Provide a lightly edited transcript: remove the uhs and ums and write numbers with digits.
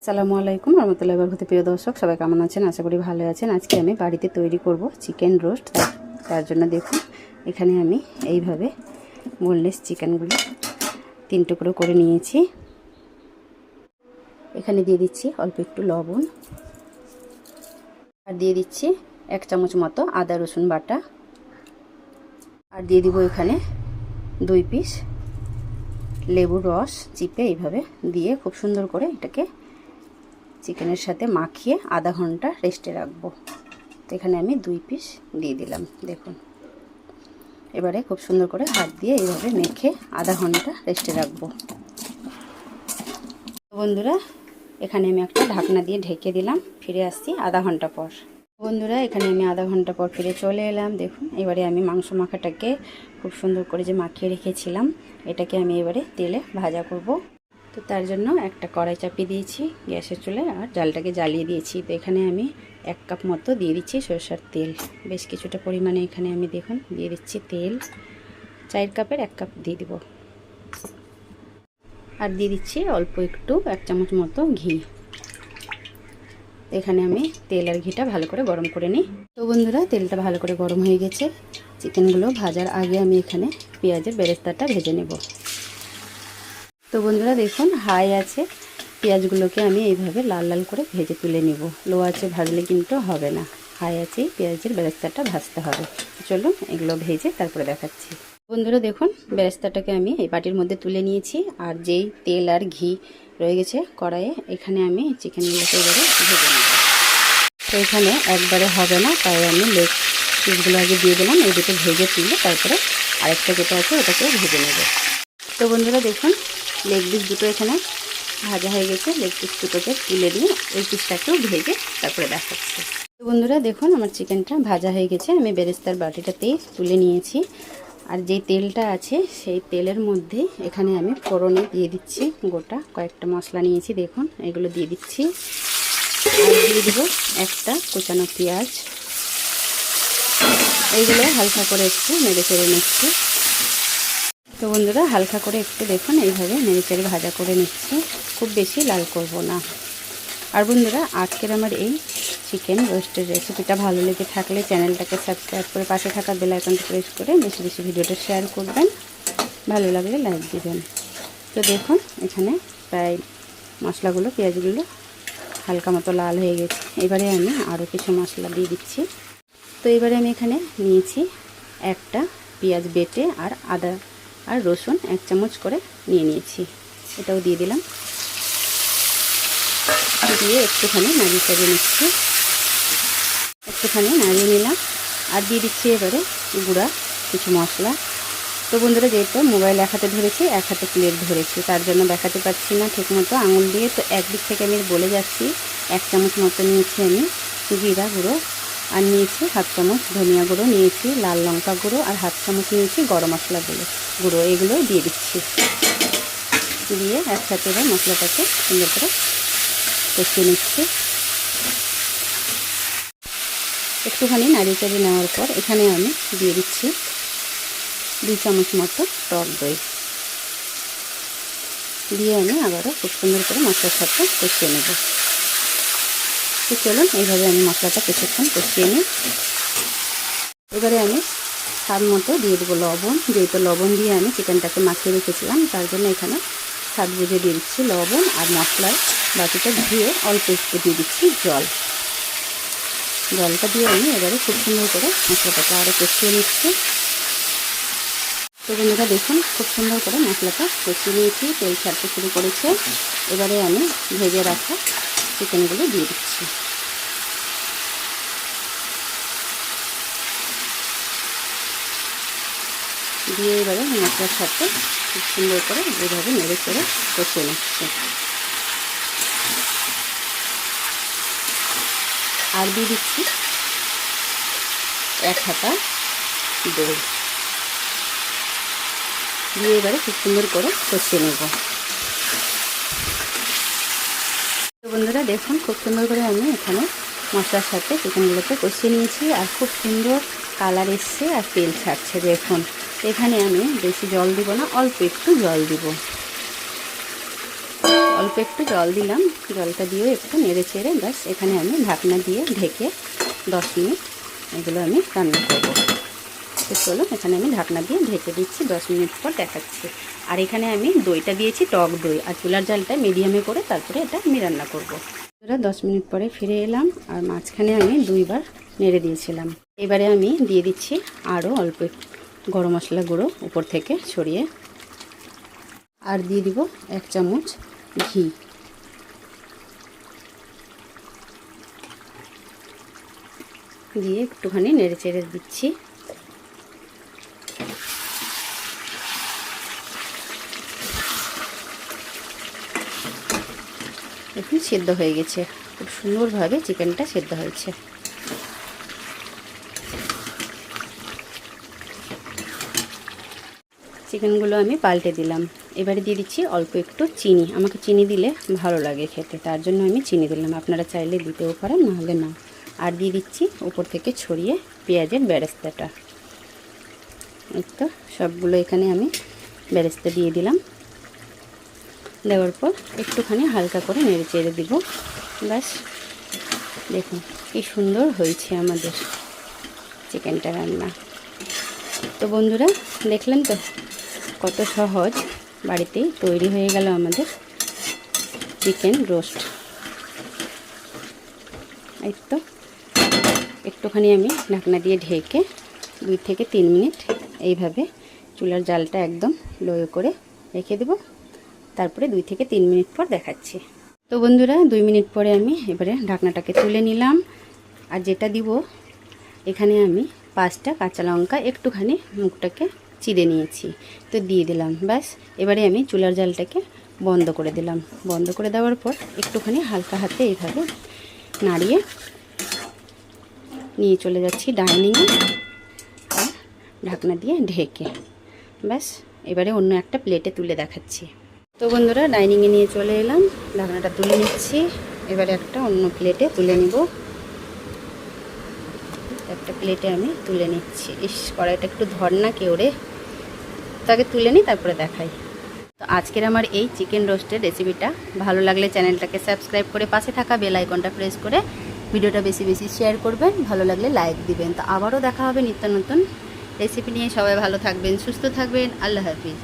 আসসালামু আলাইকুম রহমতুল্লাহি ওয়া বারাকাতুহু। প্রিয় দর্শক, সবাই কেমন আছেন? আশা করি ভালো আছেন। আজকে আমি বাড়িতে তৈরি করব চিকেন রোস্ট। তার জন্য দেখুন, এখানে আমি এইভাবে বোনলেস চিকেনগুলো 3 টুকরো করে নিয়েছি। এখানে দিয়ে দিচ্ছি অল্প একটু লবণ, আর দিয়ে দিচ্ছি 1 চামচ মতো আদা রসুন বাটা, আর দিয়ে দিব এখানে 2 পিস লেবুর রস চিপে এইভাবে দিয়ে খুব সুন্দর করে এটাকে চিকেনের সাথে মাখিয়ে আধা ঘন্টা রেস্টে রাখবো। তো এখানে আমি 2 পিস দিয়ে দিলাম। দেখুন, এবারে খুব সুন্দর করে হাত দিয়ে এইভাবে মেখে আধা ঘন্টা রেস্টে রাখবো। বন্ধুরা, এখানে আমি একটা ঢাকনা দিয়ে ঢেকে দিলাম। ফিরে আসছি আধা ঘন্টা পর। বন্ধুরা, এখানে আমি আধা ঘন্টা পর ফিরে চলে এলাম। দেখুন, এবারে আমি মাংস মাখাটাকে খুব সুন্দর করে যে মাখিয়ে রেখেছিলাম, এটাকে আমি এবারে তেলে ভাজা করব। তো তার জন্য একটা কড়াই চাপিয়ে দিয়েছি গ্যাসের চুলে, আর জালটাকে জ্বালিয়ে দিয়েছি। তো এখানে আমি 1 কাপ মতো দিয়ে দিচ্ছি সরষের তেল। বেশ কিছুটা পরিমাণে এখানে আমি দেখুন দিয়ে দিচ্ছি তেল। 4 কাপের 1 কাপ দিয়ে দিব। আর দিয়ে দিচ্ছি অল্প একটু 1 চামচ মতো ঘি। এখানে আমি তেল আর ঘিটা ভালো করে গরম করে নিই। তো বন্ধুরা, তেলটা ভালো করে গরম হয়ে গেছে। চিকেনগুলো ভাজার আগে আমি এখানে পেঁয়াজের বেরেস্তাটা ভেজে নেব। তো বন্ধুরা দেখুন, হাই আছে, পেঁয়াজগুলোকে আমি এইভাবে লাল লাল করে ভেজে তুলে নিব। লো আছে ভাজলে কিন্তু হবে না, হাই আছে পেঁয়াজের বেরেস্তাটা ভাজতে হবে। চলুন এগুলো ভেজে তারপরে দেখাচ্ছি। বন্ধুরা দেখুন, বেরেস্তাটাকে আমি এই বাটির মধ্যে তুলে নিয়েছি, আর যেই তেল আর ঘি রয়ে গেছে কড়াইয়ে, এখানে আমি চিকেনগুলোকে এবারে ভেজে নেব। তো এখানে একবারে হবে না, তাই আমি লেগ পিসগুলো আগে দিয়ে দিলাম। এই দুটো ভেজে তুলে তারপরে আরেকটা যেটা আছে ওটাকে ভেজে নেব। তো বন্ধুরা দেখুন, লেগ পিস দুটো এখানে ভাজা হয়ে গেছে। লেগ পিস দুটোকে তুলে দিয়ে ওই পিসটাকেও ভেজে তারপরে দেখাচ্ছি। তো বন্ধুরা দেখুন, আমার চিকেনটা ভাজা হয়ে গেছে। আমি বেরেস্তার বাটিটাতেই তুলে নিয়েছি। আর যেই তেলটা আছে সেই তেলের মধ্যে এখানে আমি ফোড়নে দিয়ে দিচ্ছি গোটা কয়েকটা মশলা নিয়েছি। দেখুন, এগুলো দিয়ে দিচ্ছি। আর দিয়ে দেবো একটা কুচানো পেঁয়াজ। এইগুলো হালকা করে একটু নেড়ে চেড়ে নিচ্ছি। তো বন্ধুরা, হালকা করে একটু দেখুন এইভাবে নেড়েচেড়ে ভাজা করে নিচ্ছি, খুব বেশি লাল করব না। আর বন্ধুরা, আজকের আমার এই চিকেন রোস্টের রেসিপিটা ভালো লেগে থাকলে চ্যানেলটাকে সাবস্ক্রাইব করে পাশে থাকা বেল আইকনটা প্রেস করে বেশি বেশি ভিডিওটা শেয়ার করবেন। ভালো লাগলে লাইক দিবেন। তো দেখুন, এখানে প্রায় মশলাগুলো পেঁয়াজগুলো হালকা মতো লাল হয়ে গেছে। এবারে আমি আরও কিছু মশলা দিয়ে দিচ্ছি। তো এবারে আমি এখানে নিয়েছি একটা পেঁয়াজ বেটে, আর আদা আর রসুন 1 চামচ করে নিয়েছি। এটাও দিয়ে দিলাম। দিয়ে একটুখানি নাড়িয়ে চাড়িয়ে নিচ্ছি। একটুখানি নাড়িয়ে নিলাম, আর দিয়ে দিচ্ছি এবারে গুঁড়া কিছু মশলা। তো বন্ধুরা, যেহেতু মোবাইল এক হাতে ধরেছি, এক হাতে প্লেট ধরেছি, তার জন্য দেখাতে পারছি না ঠিকমতো আঙুল দিয়ে। তো একদিক থেকে আমি বলে যাচ্ছি। 1 চামচ মতো নিয়েছি আমি জিরা গুঁড়ো, আর নিয়েছি 1/2 চামচ ধনিয়া গুঁড়ো, নিয়েছি লাল লঙ্কা গুঁড়ো, আর 1/2 চামচ নিয়েছি গরম মশলা গুঁড়ো। এগুলো দিয়ে দিচ্ছি। দিয়ে একসাথে এবার মশলাটাকে সুন্দর করে কষিয়ে নিচ্ছি। একটুখানি নাড়িয়ে চাড়িয়ে নেওয়ার পর এখানে আমি দিয়ে দিচ্ছি 2 চামচ মতো টক দই। দিয়ে আমি আবারও খুব সুন্দর করে মশলার সাথে কষিয়ে নেব। তো চলুন এইভাবে আমি মশলাটা কিছুক্ষণ কষিয়ে নিই। এবারে আমি স্বাদ মতো দিয়ে দেবো লবণ। যেহেতু লবণ দিয়ে আমি চিকেনটাকে মাখিয়ে রেখেছিলাম, তার জন্য এখানে স্বাদ বুঝে দিয়ে দিচ্ছি লবণ। আর মশলার বাটিটা ধুয়ে অল্প একটু দিয়ে দিচ্ছি জল। জলটা দিয়ে আমি এবারে খুব সুন্দর করে মশলাটাকে আরও কষিয়ে নিচ্ছি। তো বন্ধুরা দেখুন, খুব সুন্দর করে মশলাটা কষিয়ে নিয়েছি, তেল ছাড়তে শুরু করেছে। এবারে আমি ভেজে রাখা চিকেনগুলো দিয়ে দিচ্ছি। দিয়ে এবারে মশলার সাথে খুব সুন্দর করে এইভাবে নেড়ে চেড়ে কষিয়ে নিচ্ছি। আর দিয়ে দিচ্ছি 1 হাতা দই। দিয়ে এবারে খুব সুন্দর করে কষিয়ে নেব। তো বন্ধুরা দেখুন, খুব সুন্দর করে আমি এখানে মশলার সাথে চিকেনগুলোকে কষিয়ে নিয়েছি, আর খুব সুন্দর কালার এসছে আর তেল ছাড়ছে। দেখুন, এখানে আমি বেশি জল দিব না, অল্প একটু জল দিব। অল্প একটু জল দিলাম, জলটা দিয়েও একটু নেড়ে চেড়ে ব্যাস এখানে আমি ঢাকনা দিয়ে ঢেকে 10 মিনিট এগুলো আমি রান্না করবো। তো চলো এখানে আমি ঢাকনা দিয়ে ঢেকে দিচ্ছি, 10 মিনিট পর দেখাচ্ছি। আর এখানে আমি দইটা দিয়েছি, টক দই, আর চুলার জালটা মিডিয়ামে করে তারপরে এটা আমি রান্না করবো। 10 মিনিট পরে ফিরে এলাম, আর মাঝখানে আমি 2বার নেড়ে দিয়েছিলাম। এবারে আমি দিয়ে দিচ্ছি আরও অল্প গরম মশলা গুঁড়ো উপর থেকে ছড়িয়ে, আর দিয়ে দিব 1 চামচ ঘি। দিয়ে একটুখানি নেড়ে চেড়ে দিচ্ছি। এখন সেদ্ধ হয়ে গেছে, খুব সুন্দরভাবে চিকেনটা সেদ্ধ হয়েছে। চিকেনগুলো আমি পাল্টে দিলাম। এবারে দিয়ে দিচ্ছি অল্প একটু চিনি, আমাকে চিনি দিলে ভালো লাগে খেতে, তার জন্য আমি চিনি দিলাম, আপনারা চাইলে দিতেও পারেন, নাহলে না। আর দিয়ে দিচ্ছি উপর থেকে ছড়িয়ে পেঁয়াজের বেরেস্তাটা। এই তো সবগুলো এখানে আমি বেরেস্তা দিয়ে দিলাম। দেওয়ার পর একটুখানি হালকা করে নেড়ে চেড়ে দিব। ব্যাস দেখুন কি সুন্দর হয়েছে আমাদের চিকেনটা রান্না। তো বন্ধুরা দেখলেন তো কত সহজ, বাড়িতেই তৈরি হয়ে গেল আমাদের চিকেন রোস্ট। এই তো একটুখানি আমি ঢাকনা দিয়ে ঢেকে 2 থেকে 3 মিনিট এইভাবে চুলার জালটা একদম লো করে রেখে দেব। তারপরে 2 থেকে 3 মিনিট পর দেখাচ্ছি। তো বন্ধুরা 2 মিনিট পরে আমি এবারে ঢাকনাটাকে তুলে নিলাম। আর যেটা দিব এখানে আমি 5টা কাঁচা লঙ্কা একটুখানি মুখটাকে চিড়ে নিয়েছি, তো দিয়ে দিলাম। ব্যাস এবারে আমি চুলার জালটাকে বন্ধ করে দিলাম। বন্ধ করে দেওয়ার পর একটুখানি হালকা হাতে এইভাবে নাড়িয়ে নিয়ে চলে যাচ্ছি ডাইনিংয়ে, আর ঢাকনা দিয়ে ঢেকে। ব্যাস এবারে অন্য একটা প্লেটে তুলে দেখাচ্ছি। তো বন্ধুরা ডাইনিংয়ে নিয়ে চলে এলাম, ঢাকনাটা তুলে নিচ্ছি। এবারে একটা অন্য প্লেটে তুলে নিব। একটা প্লেটে আমি তুলে নিচ্ছি। কড়াইটা একটু ধর না কেউ রে, তাকে তুলে নিই তারপরে দেখাই। তো আজকের আমার এই চিকেন রোস্টের রেসিপিটা ভালো লাগলে চ্যানেলটাকে সাবস্ক্রাইব করে পাশে থাকা বেল আইকনটা প্রেস করে ভিডিওটা বেশি বেশি শেয়ার করবেন, ভালো লাগলে লাইক দিবেন। তো আবারও দেখা হবে নিত্য নতুন রেসিপি নিয়ে। সবাই ভালো থাকবেন, সুস্থ থাকবেন। আল্লাহ হাফিজ।